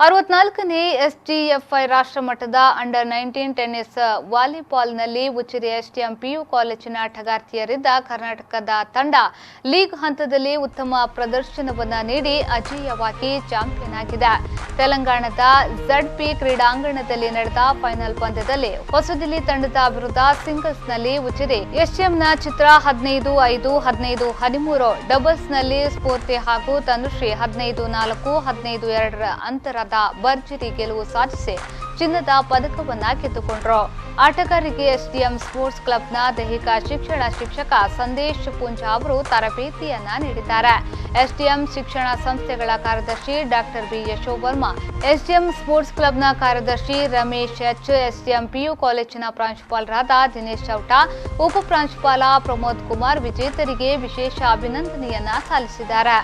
64ನೇ SDFI ರಾಷ್ಟ್ರಮಟ್ಟದ under 19 tennis ವಾಲಿಬಾಲ್ನಲ್ಲಿ Ujire STM PU ಕಾಲೇಜಿನ ಆಟಗಾರ್ತಿಯರಿದ್ದ ಕರ್ನಾಟಕದ ತಂಡ ಲೀಗ್ ಹಂತದಲ್ಲಿ ಉತ್ತಮ ಪ್ರದರ್ಶನವನ್ನು ನೀಡಿ ಅಜೇಯವಾಗಿ ಚಾಂಪಿಯನ್ ಆಗಿದೆ. ತೆಲಂಗಾಣದ ಝಡ್ಪಿ ಕ್ರೀಡಾಂಗಣದಲ್ಲಿ ನಡೆದ ಫೈನಲ್ ಪಂದ್ಯದಲ್ಲಿ ಹೊಸದಿಲ್ಲಿ ತಂಡದ ವಿರುದ್ಧ ಸಿಂಗಲ್ಸ್ನಲ್ಲಿ ಉಚಿರೆ ಎಸ್ಟಿಎಂನ ಚಿತ್ರ 15-5, 15-13, ಡಬಲ್ಸ್ನಲ್ಲಿ ಸ್ಫೂರ್ತಿ ಹಾಗೂ ತನುಶ್ರೀ 15-4, 15-2 ಅಂತರದ ಭರ್ಜರಿ ಗೆಲುವು ಸಾಧಿಸಿ ಚಿನ್ನದ ಪದಕವನ್ನ ಗೆದ್ದುಕೊಂಡರು. ಆಟಗಾರರಿಗೆ ಎಸ್ಡಿಎಂ ಸ್ಪೋರ್ಟ್ಸ್ ಕ್ಲಬ್ನ ದೈಹಿಕ ಶಿಕ್ಷಣ ಶಿಕ್ಷಕ ಸಂದೇಶ್ ಪುಂಜ ಅವರು ತರಬೇತಿಯನ್ನ ನೀಡಿದ್ದಾರೆ. ಎಸ್ಡಿಎಂ ಶಿಕ್ಷಣ ಸಂಸ್ಥೆಗಳ ಕಾರ್ಯದರ್ಶಿ ಡಾಕ್ಟರ್ ಬಿ ಯಶೋವರ್ಮಾ, ಎಸ್ಡಿಎಂ ಸ್ಪೋರ್ಟ್ಸ್ ಕ್ಲಬ್ನ ಕಾರ್ಯದರ್ಶಿ ರಮೇಶ್ ಎಚ್, ಎಸ್ಡಿಎಂ ಪಿಯು ಕಾಲೇಜಿನ ಪ್ರಾಂಶುಪಾಲರಾದ ದಿನೇಶ್ ಚೌಟ, ಉಪ ಪ್ರಾಂಶುಪಾಲ ಪ್ರಮೋದ್ ಕುಮಾರ್ ವಿಜೇತರಿಗೆ ವಿಶೇಷ ಅಭಿನಂದನೆಯನ್ನ ಸಲ್ಲಿಸಿದ್ದಾರೆ.